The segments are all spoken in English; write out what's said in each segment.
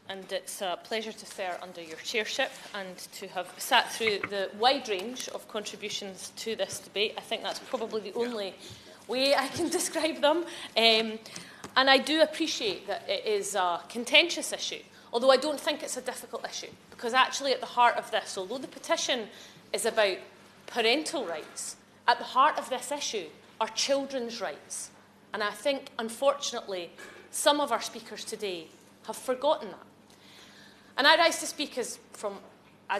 and it's a pleasure to serve under your chairship and to have sat through the wide range of contributions to this debate. I think that's probably the only way I can describe them. And I do appreciate that it is a contentious issue, although I don't think it's a difficult issue, because actually at the heart of this, although the petition is about parental rights, at the heart of this issue are children's rights. And I think, unfortunately, some of our speakers today have forgotten that. And I rise to speak as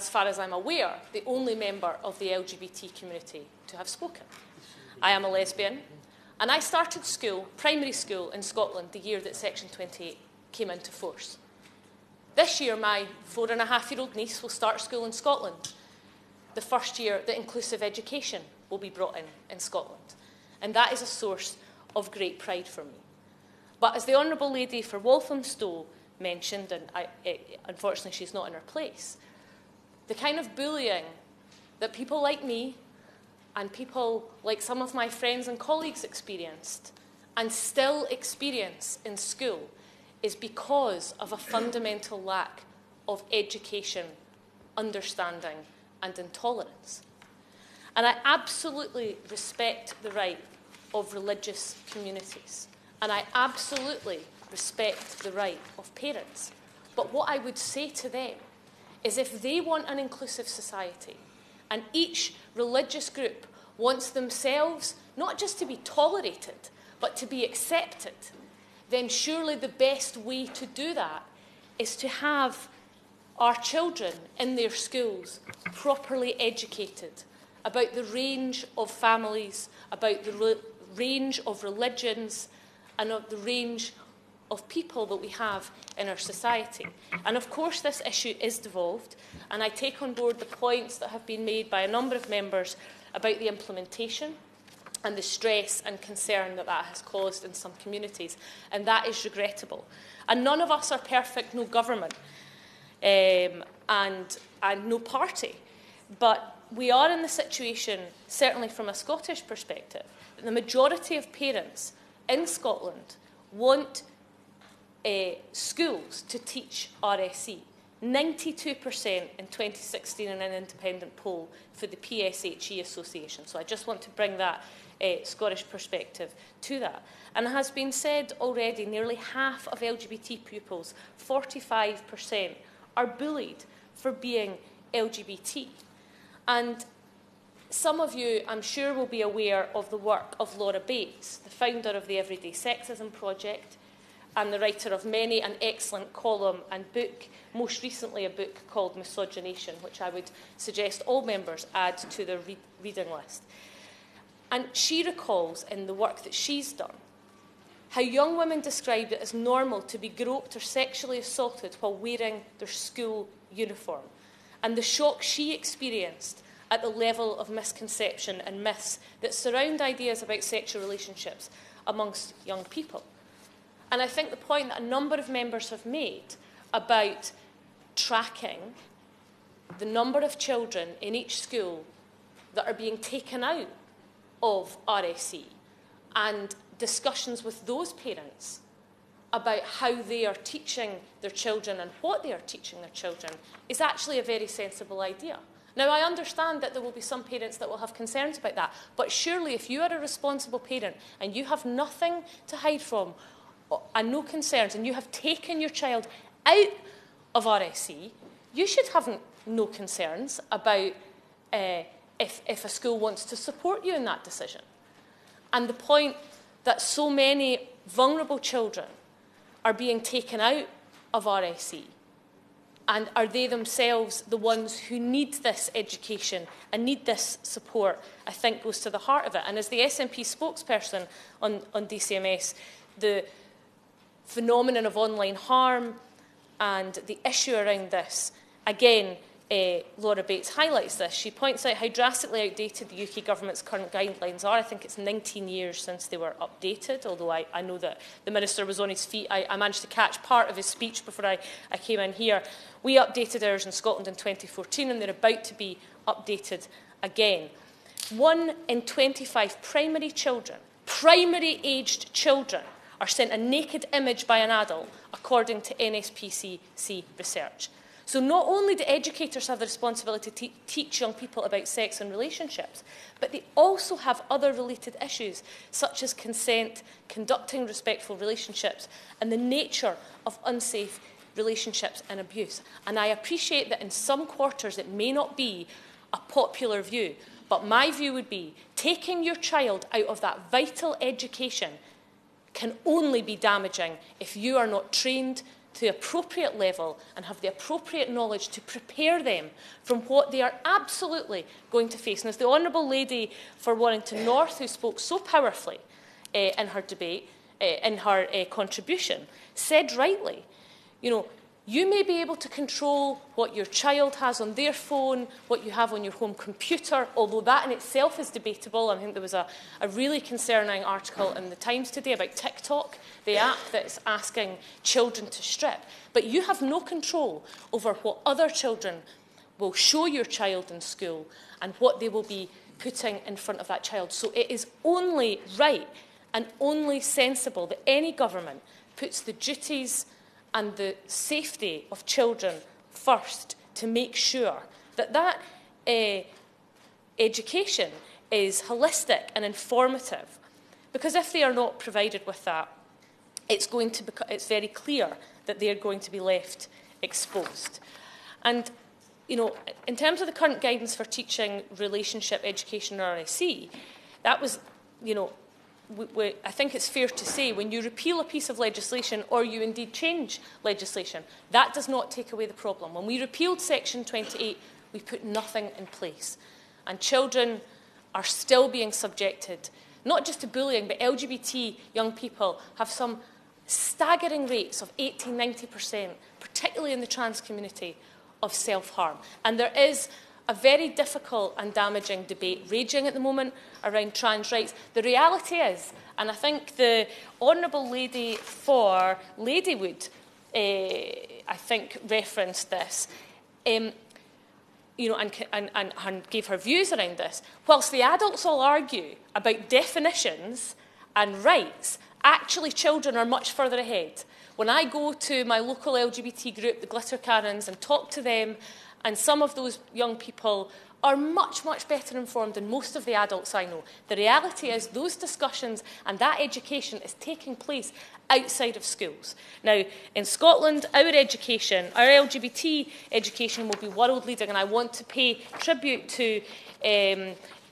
far as I'm aware, the only member of the LGBT community to have spoken. I am a lesbian, and I started school, primary school in Scotland, the year that Section 28 came into force. This year, my 4.5-year-old niece will start school in Scotland, the first year that inclusive education will be brought in Scotland. And that is a source of great pride for me. But as the Honourable Lady for Walthamstow mentioned, and unfortunately she's not in her place, the kind of bullying that people like me and people like some of my friends and colleagues experienced and still experience in school is because of a fundamental lack of education, understanding and intolerance. And I absolutely respect the right of religious communities, and I absolutely respect the right of parents. But what I would say to them is if they want an inclusive society, and each religious group wants themselves not just to be tolerated, but to be accepted, then surely the best way to do that is to have our children in their schools properly educated about the range of families, about the range of religions, and of the range of people that we have in our society. And of course this issue is devolved, and I take on board the points that have been made by a number of members about the implementation and the stress and concern that that has caused in some communities, and that is regrettable. And none of us are perfect, no government and no party, but we are in the situation, certainly from a Scottish perspective, that the majority of parents in Scotland want schools to teach RSE. 92% in 2016 in an independent poll for the PSHE Association. So I just want to bring that Scottish perspective to that. And it has been said already, nearly half of LGBT pupils, 45%, are bullied for being LGBT. And some of you, I'm sure, will be aware of the work of Laura Bates, the founder of the Everyday Sexism Project and the writer of many an excellent column and book, most recently a book called Misogynation, which I would suggest all members add to their reading list. And she recalls in the work that she's done how young women described it as normal to be groped or sexually assaulted while wearing their school uniform, and the shock she experienced at the level of misconception and myths that surround ideas about sexual relationships amongst young people. And I think the point that a number of members have made about tracking the number of children in each school that are being taken out of RSE and discussions with those parents about how they are teaching their children and what they are teaching their children is actually a very sensible idea. Now, I understand that there will be some parents that will have concerns about that, but surely if you are a responsible parent and you have nothing to hide from and no concerns, and you have taken your child out of RSE, you should have no concerns about if a school wants to support you in that decision. And the point that so many vulnerable children are being taken out of RSE, and are they themselves the ones who need this education and need this support, I think goes to the heart of it. And as the SNP spokesperson on DCMS, the phenomenon of online harm and the issue around this, again, Laura Bates highlights this. She points out how drastically outdated the UK government's current guidelines are. I think it's 19 years since they were updated, although I know that the Minister was on his feet. I managed to catch part of his speech before I came in here. We updated ours in Scotland in 2014, and they're about to be updated again. 1 in 25 primary-aged children, are sent a naked image by an adult, according to NSPCC research. So not only do educators have the responsibility to teach young people about sex and relationships, but they also have other related issues, such as consent, conducting respectful relationships, and the nature of unsafe relationships and abuse. And I appreciate that in some quarters it may not be a popular view, but my view would be taking your child out of that vital education can only be damaging if you are not trained to the appropriate level and have the appropriate knowledge to prepare them from what they are absolutely going to face. And as the Honourable Lady for Warrington North, who spoke so powerfully in her debate, in her contribution, said rightly, you know, you may be able to control what your child has on their phone, what you have on your home computer, although that in itself is debatable. I think there was a really concerning article in the Times today about TikTok, the app that's asking children to strip. But you have no control over what other children will show your child in school and what they will be putting in front of that child. So it is only right and only sensible that any government puts the duties and the safety of children first, to make sure that that education is holistic and informative. Because if they are not provided with that, it's very clear that they are going to be left exposed. And, you know, in terms of the current guidance for teaching relationship education in RSE, that was, you know, I think it's fair to say when you repeal a piece of legislation or you indeed change legislation, that does not take away the problem. When we repealed Section 28, we put nothing in place. And children are still being subjected, not just to bullying, but LGBT young people have some staggering rates of 80–90%, particularly in the trans community, of self-harm. And there is a very difficult and damaging debate raging at the moment around trans rights. The reality is, and I think the Honourable Lady for Ladywood, I think, referenced this, you know, and gave her views around this. Whilst the adults all argue about definitions and rights, actually children are much further ahead. When I go to my local LGBT group, the Glitter Karens, and talk to them, and some of those young people are much, much better informed than most of the adults I know. The reality is those discussions and that education is taking place outside of schools. Now, in Scotland, our education, our LGBT education will be world leading, and I want to pay tribute to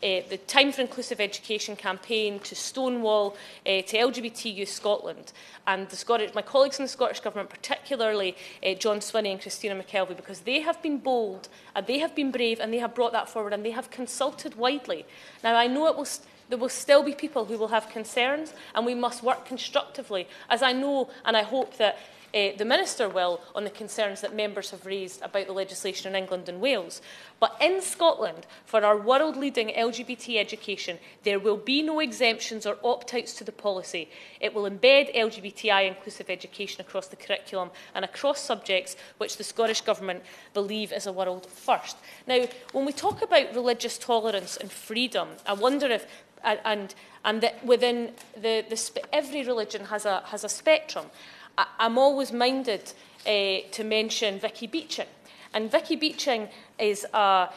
the Time for Inclusive Education campaign, to Stonewall, to LGBT Youth Scotland, and my colleagues in the Scottish Government, particularly John Swinney and Christina McKelvey, because they have been bold, and they have been brave, and they have brought that forward, and they have consulted widely. Now, I know there will still be people who will have concerns, and we must work constructively, as I know and I hope that the Minister will, on the concerns that members have raised about the legislation in England and Wales. But in Scotland, for our world-leading LGBT education, there will be no exemptions or opt-outs to the policy. It will embed LGBTI inclusive education across the curriculum and across subjects which the Scottish Government believe is a world first. Now, when we talk about religious tolerance and freedom, I wonder if, and that within every religion has a spectrum. I'm always minded to mention Vicky Beeching. And Vicky Beeching is a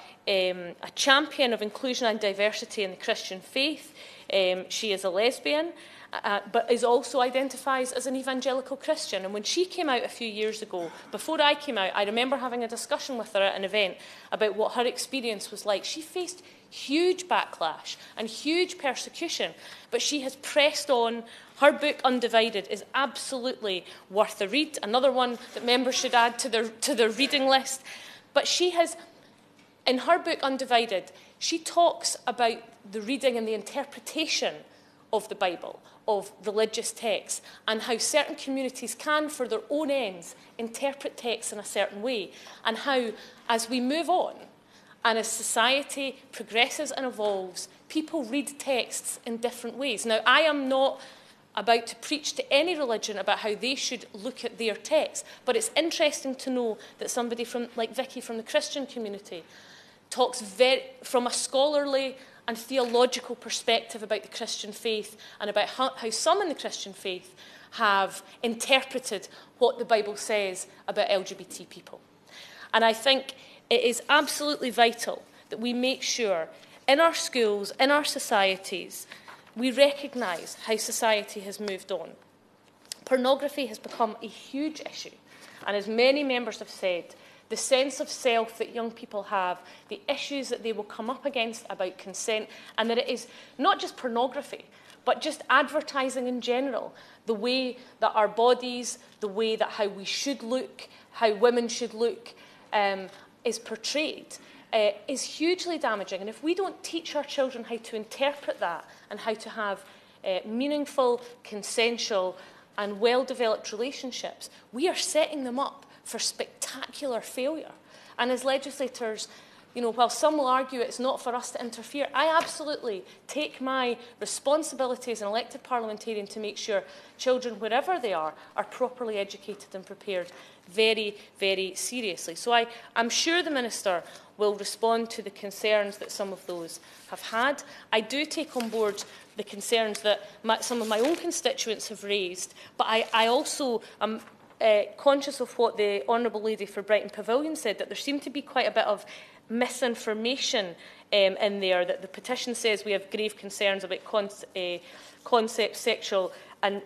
champion of inclusion and diversity in the Christian faith. She is a lesbian, but also identifies as an evangelical Christian. And when she came out a few years ago, before I came out, I remember having a discussion with her at an event about what her experience was like. She faced huge backlash and huge persecution, but she has pressed on. Her book, Undivided, is absolutely worth a read. Another one that members should add to their reading list. But she has, in her book, Undivided, she talks about the reading and the interpretation of the Bible, of religious texts, and how certain communities can, for their own ends, interpret texts in a certain way, and how, as we move on, and as society progresses and evolves, people read texts in different ways. Now, I am not about to preach to any religion about how they should look at their texts, but it's interesting to know that somebody like Vicky from the Christian community talks from a scholarly and theological perspective about the Christian faith, and about how some in the Christian faith have interpreted what the Bible says about LGBT people. And I think it is absolutely vital that we make sure in our schools, in our societies, we recognise how society has moved on. Pornography has become a huge issue, and as many members have said, the sense of self that young people have, the issues that they will come up against about consent, and that it is not just pornography, but just advertising in general, the way that our bodies, the way that how we should look, how women should look, is portrayed, is hugely damaging. And if we don't teach our children how to interpret that and how to have meaningful, consensual and well-developed relationships, we are setting them up for spectacular failure. And as legislators, you know, while some will argue it's not for us to interfere, I absolutely take my responsibility as an elected parliamentarian to make sure children, wherever they are properly educated and prepared very, very seriously. So I'm sure the Minister will respond to the concerns that some of those have had. I do take on board the concerns that some of my own constituents have raised, but I also am conscious of what the Honourable Lady for Brighton Pavilion said, that there seemed to be quite a bit of misinformation in there, that the petition says we have grave concerns about concepts, sexual and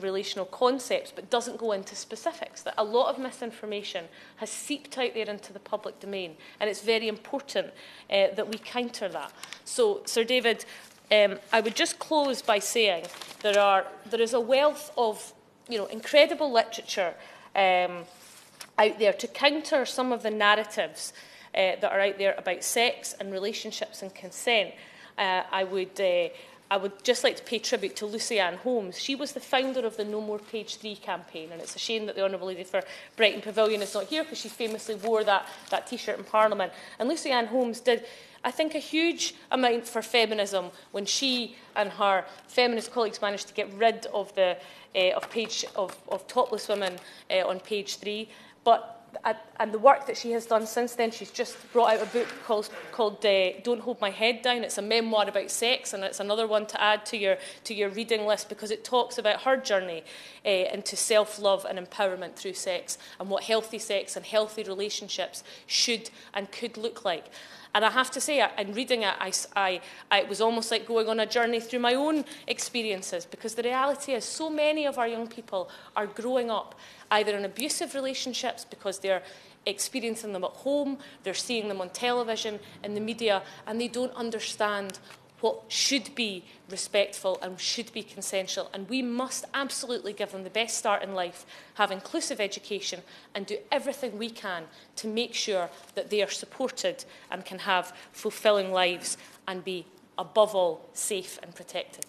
relational concepts, but doesn't go into specifics, that a lot of misinformation has seeped out there into the public domain, and it's very important that we counter that. So, Sir David, I would just close by saying there is a wealth of incredible literature out there to counter some of the narratives that are out there about sex and relationships and consent. I would just like to pay tribute to Lucy Ann Holmes. She was the founder of the No More Page 3 campaign, and it's a shame that the Honourable Lady for Brighton Pavilion is not here, because she famously wore that T-shirt in Parliament. And Lucy Ann Holmes did, I think, a huge amount for feminism when she and her feminist colleagues managed to get rid of the of topless women on page 3. And the work that she has done since then, she's just brought out a book called Don't Hold My Head Down. It's a memoir about sex, and it's another one to add to your reading list, because it talks about her journey into self-love and empowerment through sex, and what healthy sex and healthy relationships should and could look like. And I have to say, in reading it, it was almost like going on a journey through my own experiences, because the reality is so many of our young people are growing up either in abusive relationships because they're experiencing them at home, they're seeing them on television, in the media, and they don't understand what should be respectful and should be consensual. And we must absolutely give them the best start in life, have inclusive education, and do everything we can to make sure that they are supported and can have fulfilling lives and be, above all, safe and protected.